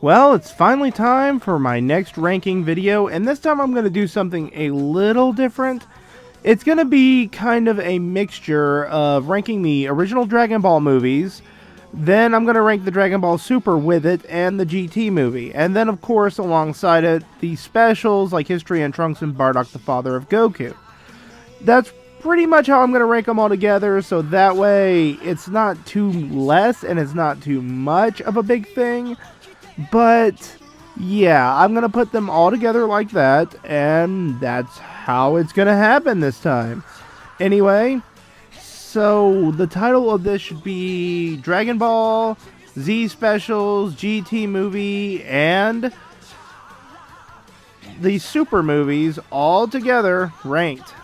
Well, it's finally time for my next ranking video, and this time I'm going to do something a little different. It's going to be kind of a mixture of ranking the original Dragon Ball movies, then I'm going to rank the Dragon Ball Super with it, and the GT movie, and then of course alongside it, the specials like History and Trunks and Bardock the Father of Goku. That's pretty much how I'm going to rank them all together, so that way it's not too less and it's not too much of a big thing. But yeah, I'm going to put them all together like that, and that's how it's going to happen this time. Anyway, so the title of this should be Dragon Ball, Z Specials, GT movie, and the Super movies all together ranked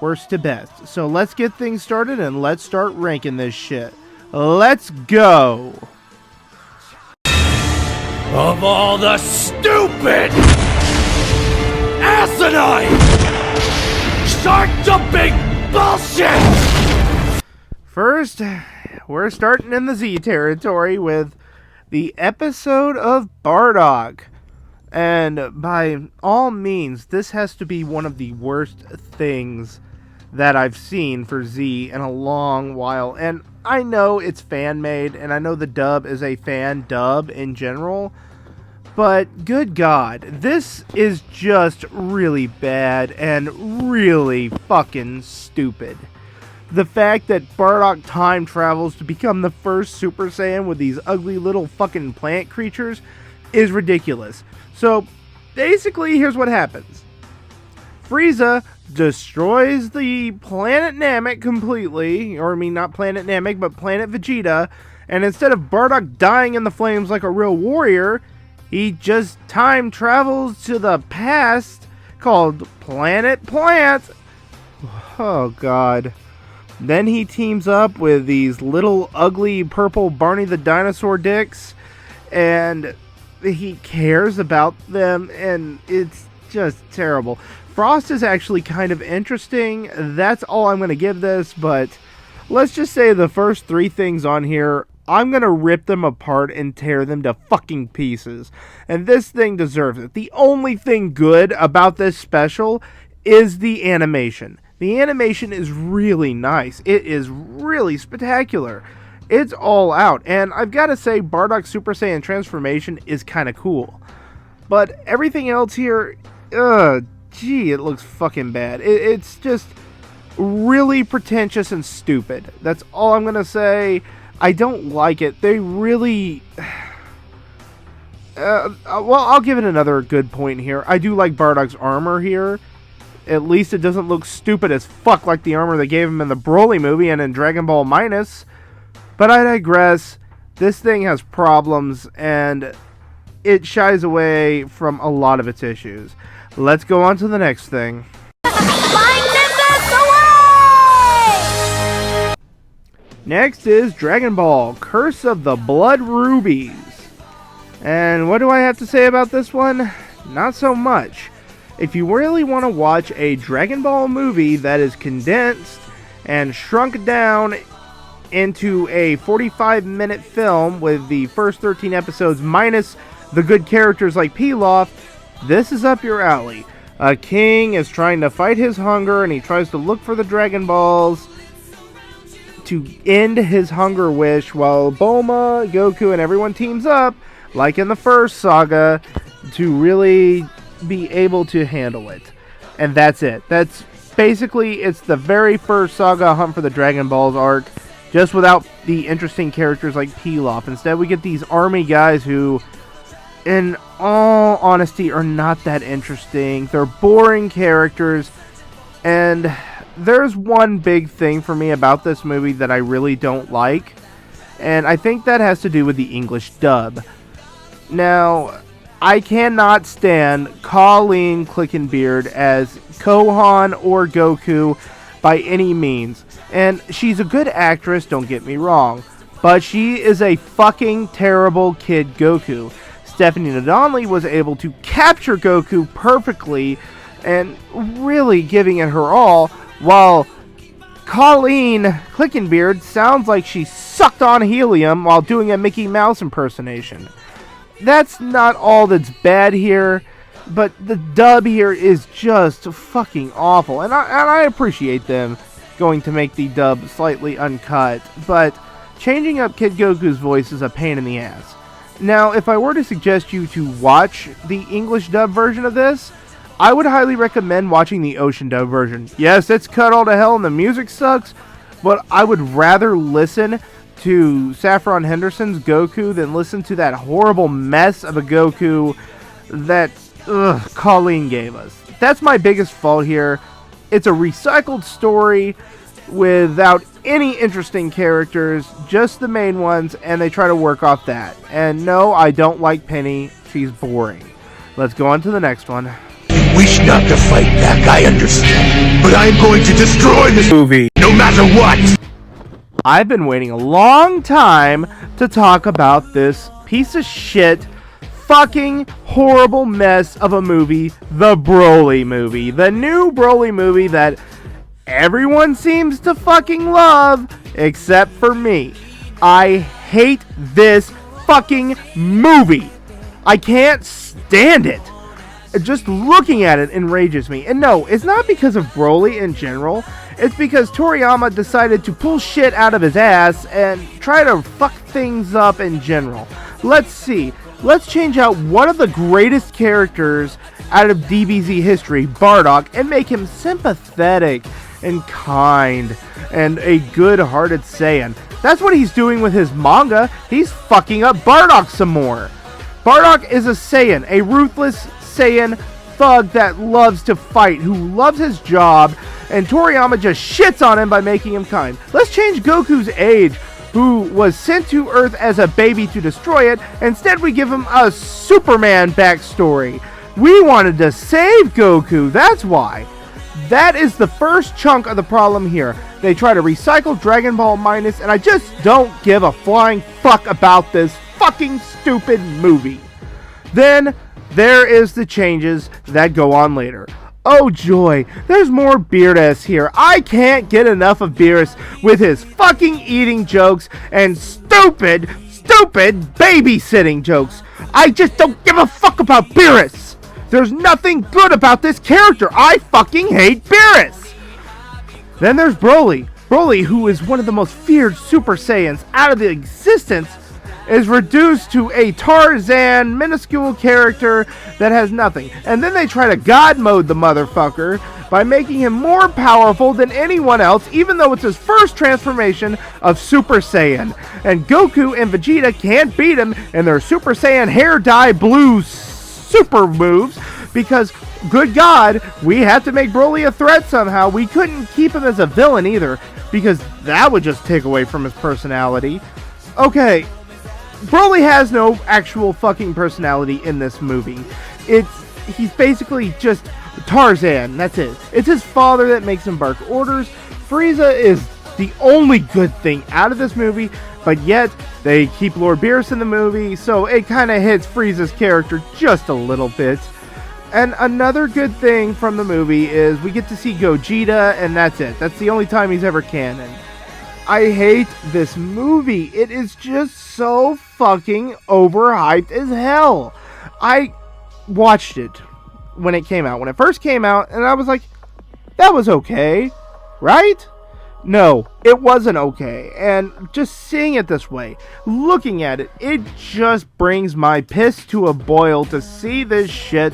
worst to best. So let's get things started and let's start ranking this shit. Let's go! Of all the stupid, asinine, shark-jumping bullshit! First, we're starting in the Z territory with the episode of Bardock. And by all means, this has to be one of the worst things that I've seen for Z in a long while. And I know it's fan-made, and I know the dub is a fan dub in general, but good God, this is just really bad and really fucking stupid. The fact that Bardock time travels to become the first Super Saiyan with these ugly little fucking plant creatures is ridiculous. So, basically, here's what happens. Frieza destroys the planet Namek completely, or I mean not planet Namek, but planet Vegeta, and instead of Bardock dying in the flames like a real warrior, he just time travels to the past called Planet Plant. Oh god. Then he teams up with these little ugly purple Barney the Dinosaur dicks, and he cares about them, and it's just terrible. Frost is actually kind of interesting. That's all I'm going to give this, but let's just say the first three things on here, I'm going to rip them apart and tear them to fucking pieces. And this thing deserves it. The only thing good about this special is the animation. The animation is really nice. It is really spectacular. It's all out. And I've got to say, Bardock's Super Saiyan transformation is kind of cool. But everything else here, gee, it looks fucking bad. It's just really pretentious and stupid. That's all I'm going to say. I don't like it. They really... well, I'll give it another good point here. I do like Bardock's armor here. At least it doesn't look stupid as fuck like the armor they gave him in the Broly movie and in Dragon Ball Minus. But I digress. This thing has problems, and it shies away from a lot of its issues. Let's go on to the next thing. Next is Dragon Ball, Curse of the Blood Rubies. And what do I have to say about this one? Not so much. If you really want to watch a Dragon Ball movie that is condensed and shrunk down into a 45-minute film with the first 13 episodes minus the good characters like Pilaf, this is up your alley. A king is trying to fight his hunger, and he tries to look for the Dragon Balls to end his hunger wish, while Bulma, Goku, and everyone teams up, like in the first saga, to really be able to handle it. And that's it. That's basically, it's the very first saga, Hunt for the Dragon Balls arc, just without the interesting characters like Pilaf. Instead, we get these army guys who, in all honesty, are not that interesting. They're boring characters, and there's one big thing for me about this movie that I really don't like, and I think that has to do with the English dub. Now, I cannot stand Colleen Clickenbeard as Gohan or Goku by any means, and she's a good actress, don't get me wrong, but she is a fucking terrible kid Goku. Stephanie Nadonley was able to capture Goku perfectly and really giving it her all, while Colleen Clickenbeard sounds like she sucked on helium while doing a Mickey Mouse impersonation. that's not all that's bad here, but the dub here is just fucking awful. And I appreciate them going to make the dub slightly uncut, but changing up Kid Goku's voice is a pain in the ass. Now, if I were to suggest you to watch the English dub version of this, I would highly recommend watching the Ocean dub version. Yes, it's cut all to hell and the music sucks, but I would rather listen to Saffron Henderson's Goku than listen to that horrible mess of a Goku that Colleen gave us. That's my biggest fault here. It's a recycled story without any interesting characters, just the main ones, and they try to work off that. And no, I don't like Penny. She's boring. Let's go on to the next one. Wish not to fight back, I understand. But I'm going to destroy this movie, no matter what! I've been waiting a long time to talk about this piece of shit, fucking horrible mess of a movie, the Broly movie. The new Broly movie that everyone seems to fucking love, except for me. I hate this fucking movie. I can't stand it. Just looking at it enrages me. And no, it's not because of Broly in general. It's because Toriyama decided to pull shit out of his ass and try to fuck things up in general. Let's see. Let's change out one of the greatest characters out of DBZ history, Bardock, and make him sympathetic and kind and a good-hearted Saiyan. That's what he's doing with his manga. He's fucking up Bardock some more. Bardock is a Saiyan, a ruthless Saiyan thug that loves to fight, who loves his job, and Toriyama just shits on him by making him kind. Let's change Goku's age, who was sent to Earth as a baby to destroy it. Instead, we give him a Superman backstory. We wanted to save Goku, that's why. That is the first chunk of the problem here. They try to recycle Dragon Ball Minus, and I just don't give a flying fuck about this fucking stupid movie. Then there is the changes that go on later. Oh joy, there's more Beerus here. I can't get enough of Beerus with his fucking eating jokes and stupid babysitting jokes. I just don't give a fuck about Beerus. There's nothing good about this character. I fucking hate Beerus. Then there's Broly. Broly, who is one of the most feared Super Saiyans out of the existence, is reduced to a Tarzan minuscule character that has nothing. And then they try to God mode the motherfucker by making him more powerful than anyone else, even though it's his first transformation of Super Saiyan. And Goku and Vegeta can't beat him in their Super Saiyan hair dye blue super moves because, good God, we had to make Broly a threat somehow. We couldn't keep him as a villain either because that would just take away from his personality. Okay, Broly has no actual fucking personality in this movie. He's basically just Tarzan, that's it. It's his father that makes him bark orders. Frieza is the only good thing out of this movie, but yet they keep Lord Beerus in the movie, so it kind of hits Frieza's character just a little bit. And another good thing from the movie is we get to see Gogeta, and that's it. That's the only time he's ever canon. I hate this movie. It is just so fucking overhyped as hell. I watched it when it came out. When it first came out, and I was like, that was okay, right? No, it wasn't okay. And just seeing it this way, looking at it, it just brings my piss to a boil to see this shit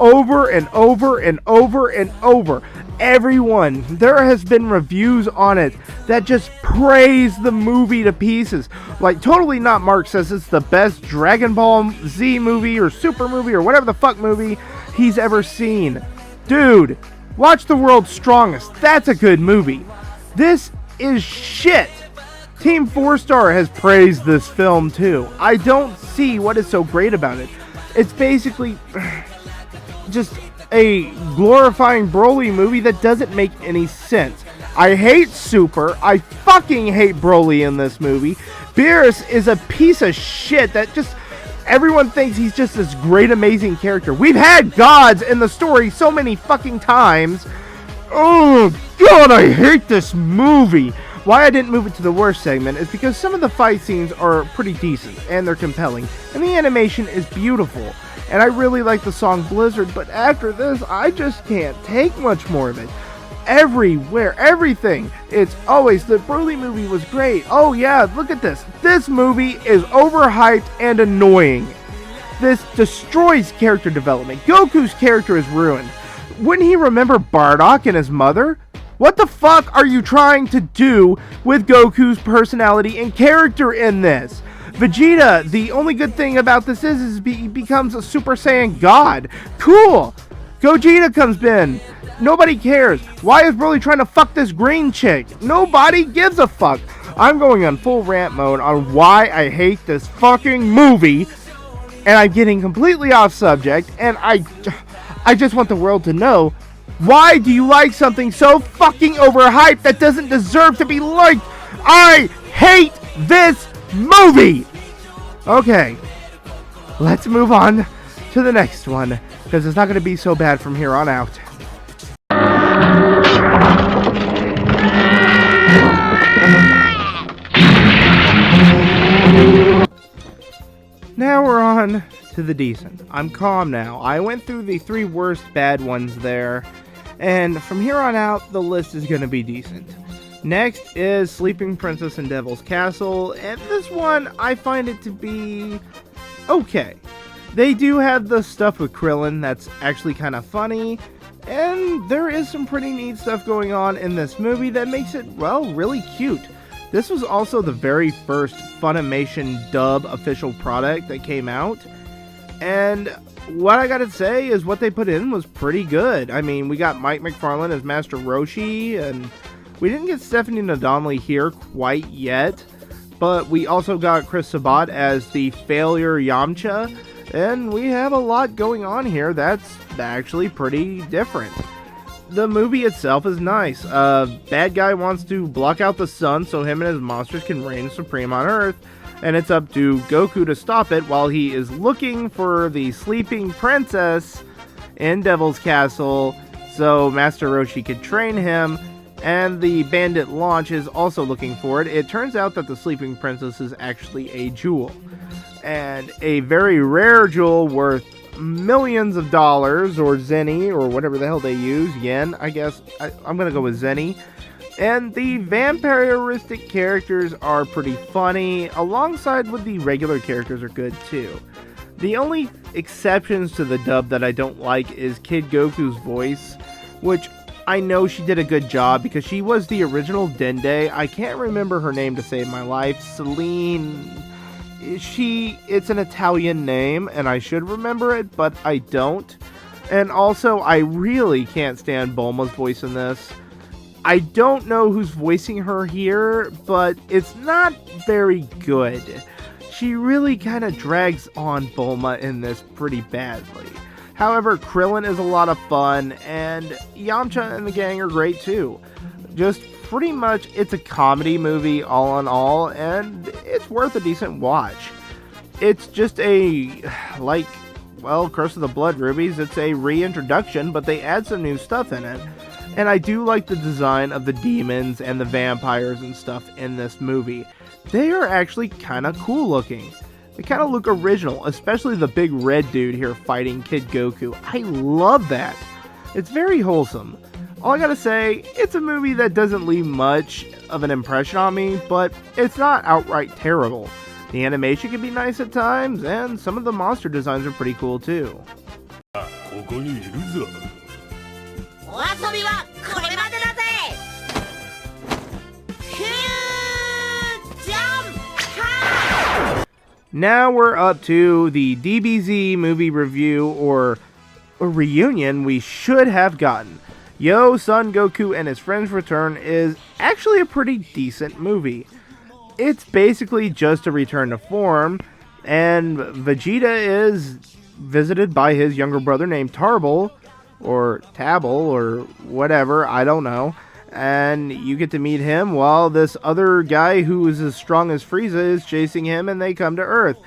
over and over and over and over. Everyone, there has been reviews on it that just praise the movie to pieces. Like, Totally Not Mark says it's the best Dragon Ball Z movie or Super movie or whatever the fuck movie he's ever seen. Dude, watch The World's Strongest. That's a good movie. This is shit. Team 4-Star has praised this film too. I don't see what is so great about it. It's basically just a glorifying Broly movie that doesn't make any sense. I hate Super. I fucking hate Broly in this movie. Beerus is a piece of shit that just everyone thinks he's just this great, amazing character. We've had gods in the story so many fucking times. Oh, God, I hate this movie. Why I didn't move it to the worst segment is because some of the fight scenes are pretty decent, and they're compelling, and the animation is beautiful. And I really like the song Blizzard, but after this, I just can't take much more of it. Everywhere, everything. It's always, the Broly movie was great. Oh yeah, look at this. This movie is overhyped and annoying. This destroys character development. Goku's character is ruined. Wouldn't he remember Bardock and his mother? What the fuck are you trying to do with Goku's personality and character in this? Vegeta, the only good thing about this is he becomes a Super Saiyan God. Cool. Gogeta comes in. Nobody cares. Why is Broly trying to fuck this green chick? Nobody gives a fuck. I'm going on full rant mode on why I hate this fucking movie. And I'm getting completely off subject. And I just want the world to know, why do you like something so fucking overhyped that doesn't deserve to be liked? I hate this movie. Okay. Let's move on to the next one, because it's not going to be so bad from here on out. Now we're on to the decent. I'm calm now. I went through the 3 worst bad ones there, and from here on out, the list is going to be decent. Next is Sleeping Princess and Devil's Castle, and this one, I find it to be okay. They do have the stuff with Krillin that's actually kind of funny, and there is some pretty neat stuff going on in this movie that makes it, well, really cute. This was also the very first Funimation dub official product that came out, and what I gotta say is what they put in was pretty good. I mean, we got Mike McFarlane as Master Roshi, and we didn't get Stephanie Donnelly here quite yet, but we also got Chris Sabat as the failure Yamcha, and we have a lot going on here that's actually pretty different. The movie itself is nice. Bad guy wants to block out the sun so him and his monsters can reign supreme on Earth, and it's up to Goku to stop it while he is looking for the sleeping princess in Devil's Castle so Master Roshi could train him, and the bandit Launch is also looking for it. It turns out that the sleeping princess is actually a jewel, and a very rare jewel worth millions of dollars, or zenny, or whatever the hell they use, yen, I guess. I'm gonna go with zenny. And the vampiristic characters are pretty funny, alongside with the regular characters are good too. The only exceptions to the dub that I don't like is Kid Goku's voice, which I know she did a good job because she was the original Dende. I can't remember her name to save my life. Celine. It's an Italian name, and I should remember it, but I don't. And also, I really can't stand Bulma's voice in this. I don't know who's voicing her here, but it's not very good. She really kind of drags on Bulma in this pretty badly. However, Krillin is a lot of fun, and Yamcha and the gang are great too. Just pretty much, it's a comedy movie all in all, and it's worth a decent watch. It's just a, like, well, Curse of the Blood Rubies, it's a reintroduction, but they add some new stuff in it. And I do like the design of the demons and the vampires and stuff in this movie. They are actually kind of cool looking. They kind of look original, especially the big red dude here fighting Kid Goku. I love that. It's very wholesome. All I gotta say, it's a movie that doesn't leave much of an impression on me, but it's not outright terrible. The animation can be nice at times, and some of the monster designs are pretty cool too. Now we're up to the DBZ movie review, or a reunion we should have gotten. Yo, Son Goku and His Friends Return is actually a pretty decent movie. It's basically just a return to form, and Vegeta is visited by his younger brother named Tarbell, or Tabble, or whatever, I don't know. And you get to meet him while this other guy who is as strong as Frieza is chasing him, and they come to Earth.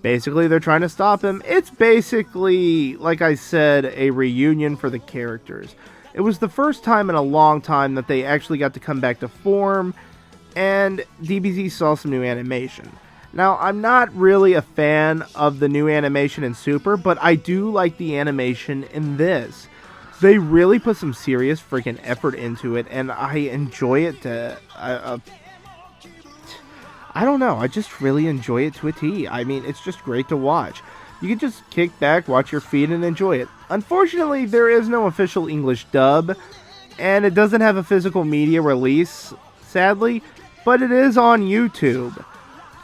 Basically, they're trying to stop him. It's basically, like I said, a reunion for the characters. It was the first time in a long time that they actually got to come back to form, and DBZ saw some new animation. Now, I'm not really a fan of the new animation in Super, but I do like the animation in this. They really put some serious freaking effort into it, and I enjoy it to... I don't know, I just really enjoy it to a T. I mean, it's just great to watch. You can just kick back, watch your feet, and enjoy it. Unfortunately, there is no official English dub, and it doesn't have a physical media release, sadly, but it is on YouTube.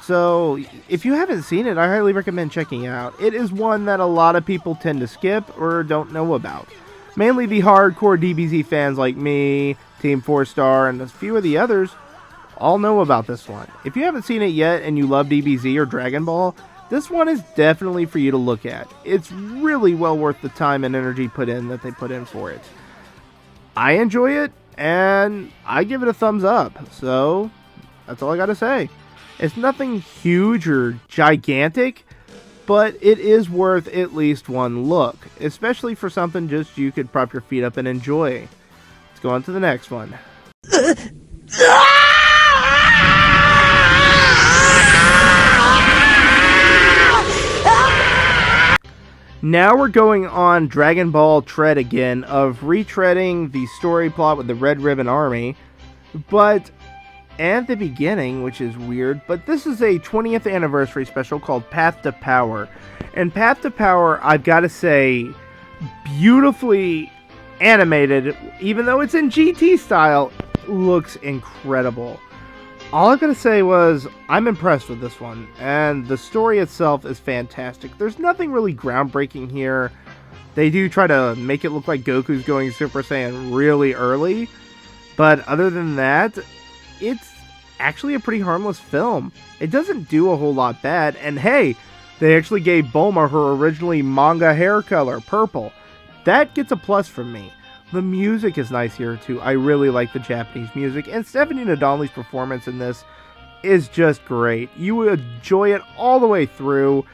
So, if you haven't seen it, I highly recommend checking it out. It is one that a lot of people tend to skip or don't know about. Mainly the hardcore DBZ fans like me, Team 4-Star, and a few of the others all know about this one. If you haven't seen it yet and you love DBZ or Dragon Ball, this one is definitely for you to look at. It's really well worth the time and energy put in that they put in for it. I enjoy it, and I give it a thumbs up, so that's all I gotta say. It's nothing huge or gigantic, but it is worth at least one look, especially for something just you could prop your feet up and enjoy. Let's go on to the next one. Now we're going on Dragon Ball tread again of retreading the story plot with the Red Ribbon Army, but at the beginning, which is weird, but this is a 20th anniversary special called Path to Power. And Path to Power, I've got to say, beautifully animated, even though it's in GT style, looks incredible. All I've got to say was, I'm impressed with this one, and the story itself is fantastic. There's nothing really groundbreaking here. They do try to make it look like Goku's going Super Saiyan really early, but other than that, it's actually a pretty harmless film. It doesn't do a whole lot bad, and hey, they actually gave Bulma her originally manga hair color, purple. That gets a plus from me. The music is nice here too. I really like the Japanese music, and Stephanie Nadolny's performance in this is just great. You will enjoy it all the way through.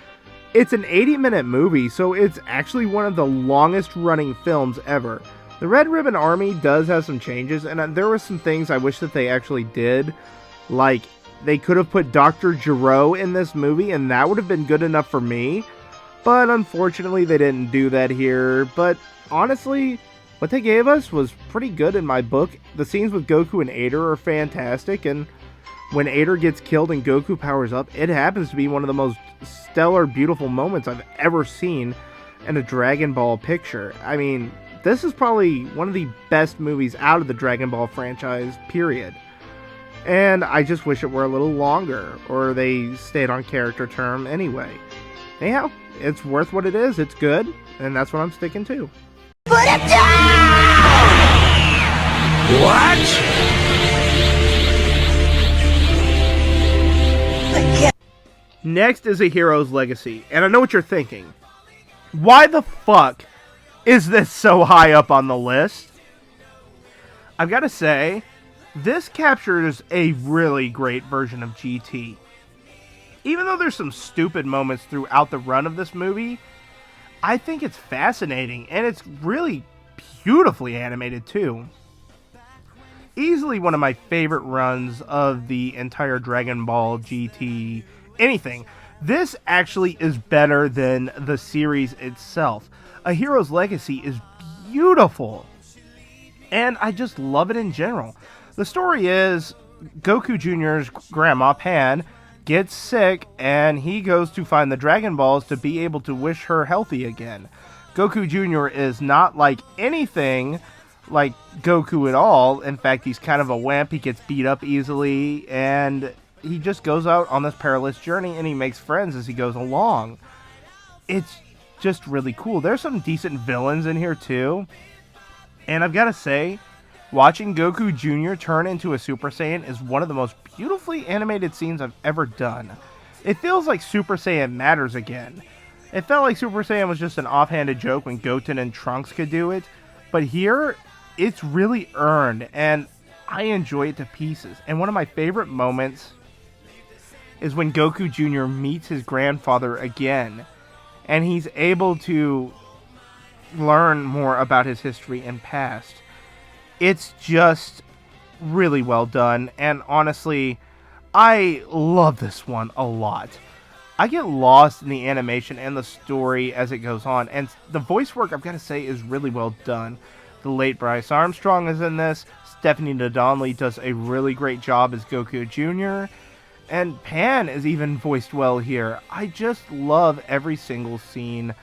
It's an 80-minute movie, so it's actually one of the longest running films ever. The Red Ribbon Army does have some changes, and there were some things I wish that they actually did. Like, they could have put Dr. Gero in this movie, and that would have been good enough for me. But unfortunately, they didn't do that here. But honestly, what they gave us was pretty good in my book. The scenes with Goku and Ader are fantastic, and when Ader gets killed and Goku powers up, it happens to be one of the most stellar, beautiful moments I've ever seen in a Dragon Ball picture. I mean, this is probably one of the best movies out of the Dragon Ball franchise, period. And I just wish it were a little longer, or they stayed on character term anyway. Anyhow, it's worth what it is, it's good, and that's what I'm sticking to. Put it down! What? Next is A Hero's Legacy, and I know what you're thinking. Why the fuck is this so high up on the list? I've got to say, this captures a really great version of GT. Even though there's some stupid moments throughout the run of this movie, I think it's fascinating, and it's really beautifully animated too. Easily one of my favorite runs of the entire Dragon Ball GT anything. This actually is better than the series itself. A Hero's Legacy is beautiful, and I just love it in general. The story is Goku Jr.'s grandma, Pan, gets sick, and he goes to find the Dragon Balls to be able to wish her healthy again. Goku Jr. is not like anything like Goku at all. In fact, he's kind of a wimp. He gets beat up easily, and he just goes out on this perilous journey, and he makes friends as he goes along. It's just really cool. There's some decent villains in here too, and I've got to say, watching Goku Jr. turn into a Super Saiyan is one of the most beautifully animated scenes I've ever done. It feels like Super Saiyan matters again. It felt like Super Saiyan was just an offhanded joke when Goten and Trunks could do it, but here, it's really earned, and I enjoy it to pieces. And one of my favorite moments is when Goku Jr. meets his grandfather again, and he's able to learn more about his history and past. It's just really well done, and honestly, I love this one a lot. I get lost in the animation and the story as it goes on, and the voice work, I've got to say, is really well done. The late Bryce Armstrong is in this, Stephanie Donnelly does a really great job as Goku Jr., and Pan is even voiced well here. I just love every single scene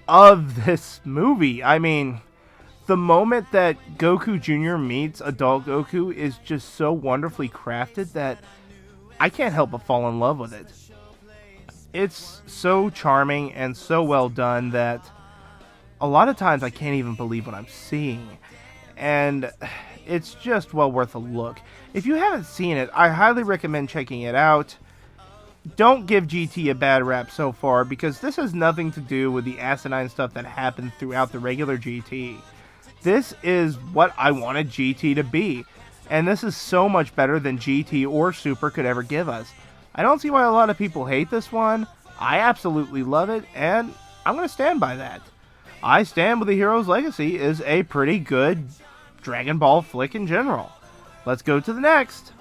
of this movie. I mean, the moment that Goku Jr. meets adult Goku is just so wonderfully crafted that I can't help but fall in love with it. It's so charming and so well done that a lot of times I can't even believe what I'm seeing. And it's just well worth a look. If you haven't seen it, I highly recommend checking it out. Don't give GT a bad rap so far, because this has nothing to do with the asinine stuff that happened throughout the regular GT. This is what I wanted GT to be, and this is so much better than GT or Super could ever give us. I don't see why a lot of people hate this one. I absolutely love it, and I'm going to stand by that. I stand with The Hero's Legacy is a pretty good Dragon Ball flick in general. Let's go to the next.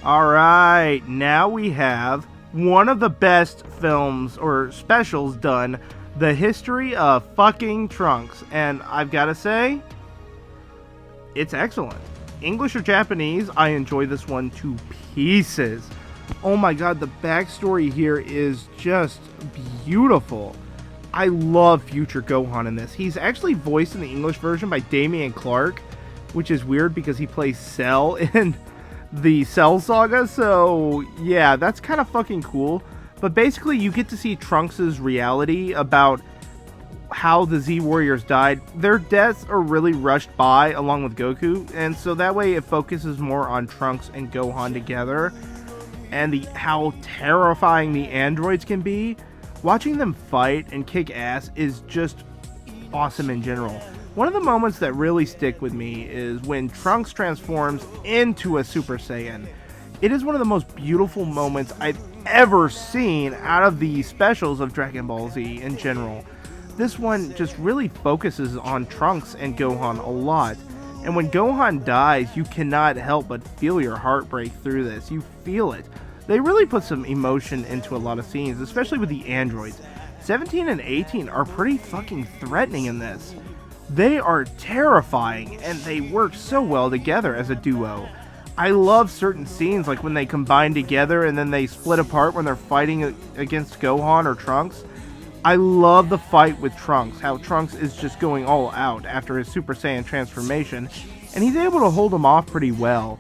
Alright, now we have one of the best films or specials done, The History of Fucking Trunks, and I've got to say, it's excellent. English or Japanese, I enjoy this one to pieces. Oh my god, the backstory here is just beautiful. I love future Gohan in this. He's actually voiced in the English version by Damian Clark, which is weird because he plays Cell in the Cell Saga, so yeah, that's kind of fucking cool. But basically, you get to see Trunks' reality about how the Z Warriors died. Their deaths are really rushed by along with Goku, and so that way it focuses more on Trunks and Gohan together, and how terrifying the androids can be. Watching them fight and kick ass is just awesome in general. One of the moments that really stick with me is when Trunks transforms into a Super Saiyan. It is one of the most beautiful moments I've ever seen out of the specials of Dragon Ball Z in general. This one just really focuses on Trunks and Gohan a lot. And when Gohan dies, you cannot help but feel your heart break through this. You feel it. They really put some emotion into a lot of scenes, especially with the androids. 17 and 18 are pretty fucking threatening in this. They are terrifying, and they work so well together as a duo. I love certain scenes, like when they combine together and then they split apart when they're fighting against Gohan or Trunks. I love the fight with Trunks, how Trunks is just going all out after his Super Saiyan transformation, and he's able to hold him off pretty well.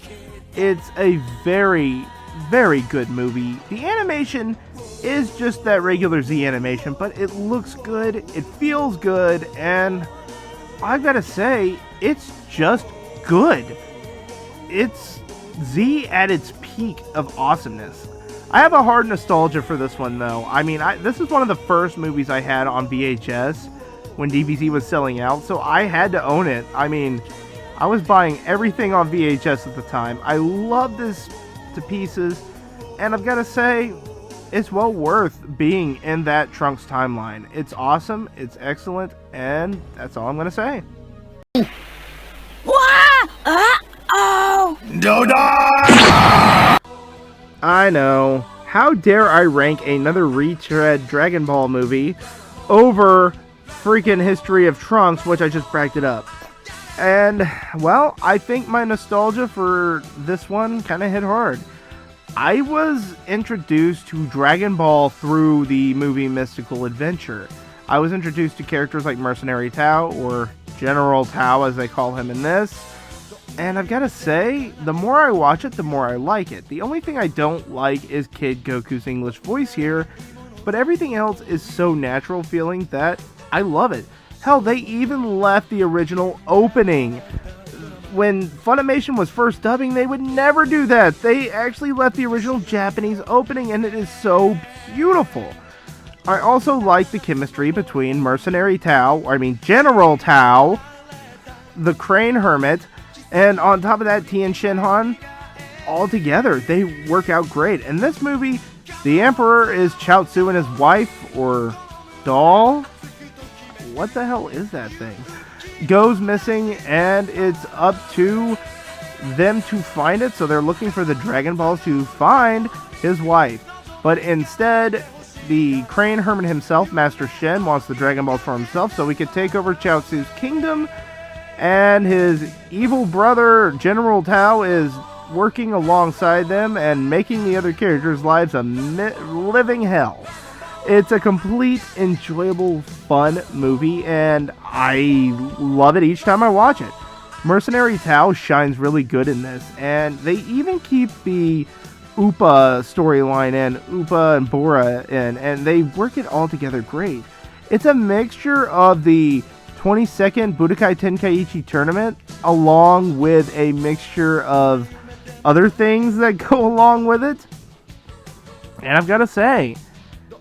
It's a very, very good movie. The animation is just that regular Z animation, but it looks good, it feels good, and I've got to say, it's just good. It's Z at its peak of awesomeness. I have a hard nostalgia for this one, though. I mean, this is one of the first movies I had on VHS when DBZ was selling out, so I had to own it. I mean, I was buying everything on VHS at the time. I love this to pieces, and I've got to say, it's well worth being in that Trunks timeline. It's awesome, it's excellent, and that's all I'm going to say. I know. How dare I rank another retread Dragon Ball movie over freaking History of Trunks, which I just bragged it up. And, well, I think my nostalgia for this one kind of hit hard. I was introduced to Dragon Ball through the movie Mystical Adventure. I was introduced to characters like Mercenary Tao, or General Tao as they call him in this. And I've got to say, the more I watch it, the more I like it. The only thing I don't like is Kid Goku's English voice here, but everything else is so natural feeling that I love it. Hell, they even left the original opening. When Funimation was first dubbing, they would never do that. They actually left the original Japanese opening, and it is so beautiful. I also like the chemistry between Mercenary Tao, General Tao, the Crane Hermit, and on top of that, Tien Shinhan. all together, they work out great. In this movie, the Emperor is Chaozu and his wife, or doll. What the hell is that thing? Goes missing, and it's up to them to find it. So they're looking for the Dragon Balls to find his wife. But instead, the Crane Hermit himself, Master Shen, wants the Dragon Balls for himself so he could take over Chaozu's kingdom. And his evil brother, General Tao, is working alongside them and making the other characters' lives a living hell. It's a complete, enjoyable, fun movie, and I love it each time I watch it. Mercenary Tao shines really good in this, and they even keep the Upa storyline in, Upa and Bora in, and they work it all together great. It's a mixture of the 22nd Budokai Tenkaichi tournament along with a mixture of other things that go along with it. And I've got to say,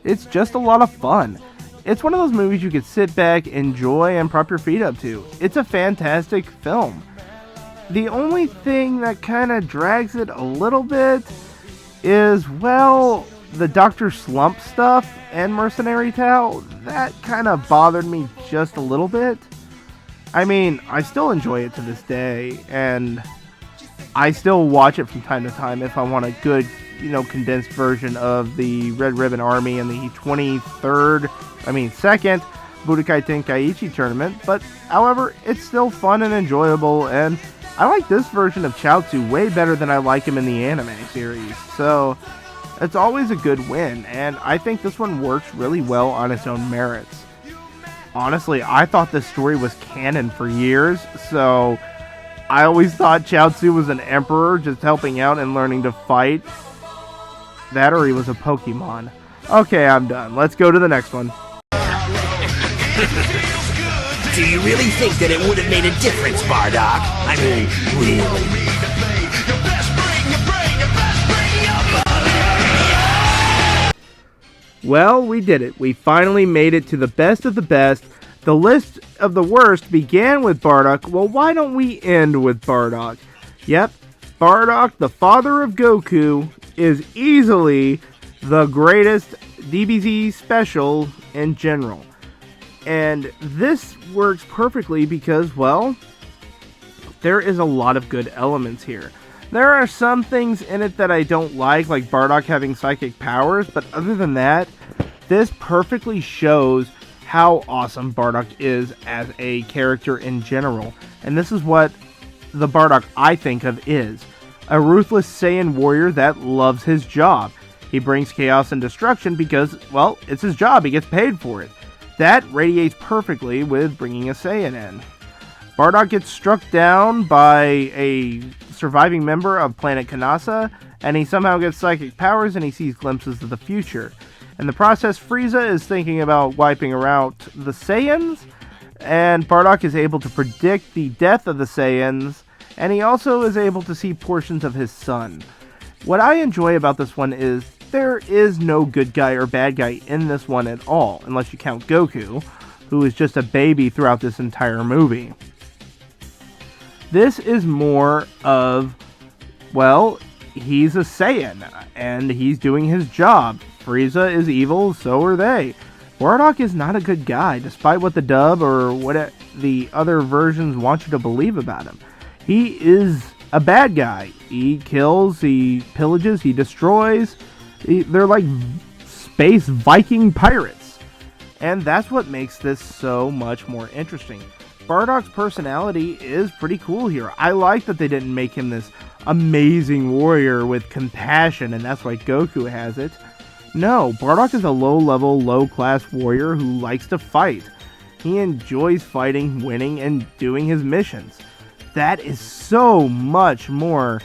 it's just a lot of fun. It's one of those movies you could sit back, enjoy, and prop your feet up to. It's a fantastic film. The only thing that kind of drags it a little bit is, well, the Dr. Slump stuff and Mercenary Tao. That kind of bothered me just a little bit. I mean, I still enjoy it to this day, and I still watch it from time to time if I want a good, condensed version of the Red Ribbon Army and the 2nd Budokai Tenkaichi tournament. But, however, it's still fun and enjoyable, and I like this version of Chaozu way better than I like him in the anime series. So, it's always a good win, and I think this one works really well on its own merits. Honestly, I thought this story was canon for years, so I always thought Chaozu was an emperor just helping out and learning to fight. That or he was a Pokemon. Okay, I'm done. Let's go to the next one. Do you really think that it would have made a difference, Bardock? I mean, really? Well, we did it. We finally made it to the best of the best. The list of the worst began with Bardock. Well, why don't we end with Bardock? Yep, Bardock, the father of Goku, is easily the greatest DBZ special in general. And this works perfectly because, well, there is a lot of good elements here. There are some things in it that I don't like Bardock having psychic powers, but other than that, this perfectly shows how awesome Bardock is as a character in general. And this is what the Bardock I think of is. A ruthless Saiyan warrior that loves his job. He brings chaos and destruction because, well, it's his job, he gets paid for it. That radiates perfectly with bringing a Saiyan in. Bardock gets struck down by a surviving member of planet Kanasa, and he somehow gets psychic powers and he sees glimpses of the future. In the process, Frieza is thinking about wiping out the Saiyans, and Bardock is able to predict the death of the Saiyans, and he also is able to see portions of his son. What I enjoy about this one is there is no good guy or bad guy in this one at all, unless you count Goku, who is just a baby throughout this entire movie. This is more of, well, he's a Saiyan, and he's doing his job. Frieza is evil, so are they. Bardock is not a good guy, despite what the dub or what the other versions want you to believe about him. He is a bad guy. He kills, he pillages, he destroys. They're like space Viking pirates. And that's what makes this so much more interesting. Bardock's personality is pretty cool here. I like that they didn't make him this amazing warrior with compassion, and that's why Goku has it. No, Bardock is a low-level, low-class warrior who likes to fight. He enjoys fighting, winning, and doing his missions. That is so much more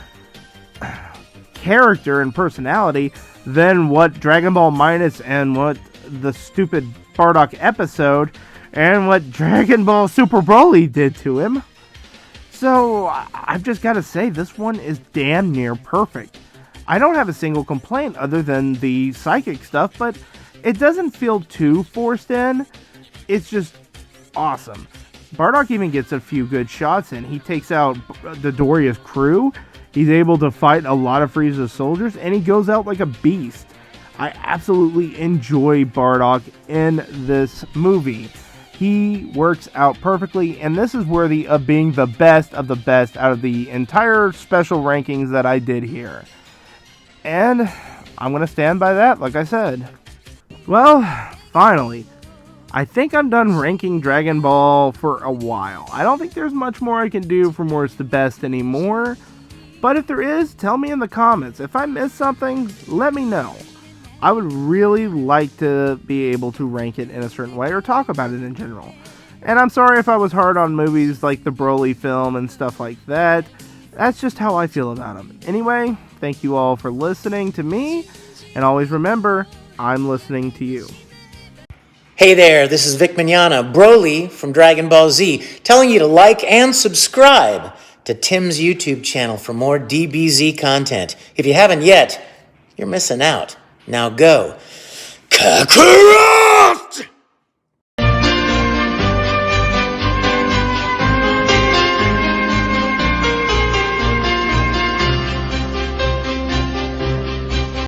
character and personality than what Dragon Ball Minus and what the stupid Bardock episode and what Dragon Ball Super Broly did to him. So, I've just got to say, this one is damn near perfect. I don't have a single complaint other than the psychic stuff, but it doesn't feel too forced in. It's just awesome. Bardock even gets a few good shots in. He takes out Dodoria's crew. He's able to fight a lot of Frieza's soldiers, and he goes out like a beast. I absolutely enjoy Bardock in this movie. He works out perfectly, and this is worthy of being the best of the best out of the entire special rankings that I did here. And I'm going to stand by that, like I said. Well, finally, I think I'm done ranking Dragon Ball for a while. I don't think there's much more I can do from worst to best anymore, but if there is, tell me in the comments. If I missed something, let me know. I would really like to be able to rank it in a certain way or talk about it in general. And I'm sorry if I was hard on movies like the Broly film and stuff like that. That's just how I feel about them. Anyway, thank you all for listening to me, and always remember, I'm listening to you. Hey there, this is Vic Mignogna, Broly from Dragon Ball Z, telling you to like and subscribe to Tim's YouTube channel for more DBZ content. If you haven't yet, you're missing out. Now go. Kakarot!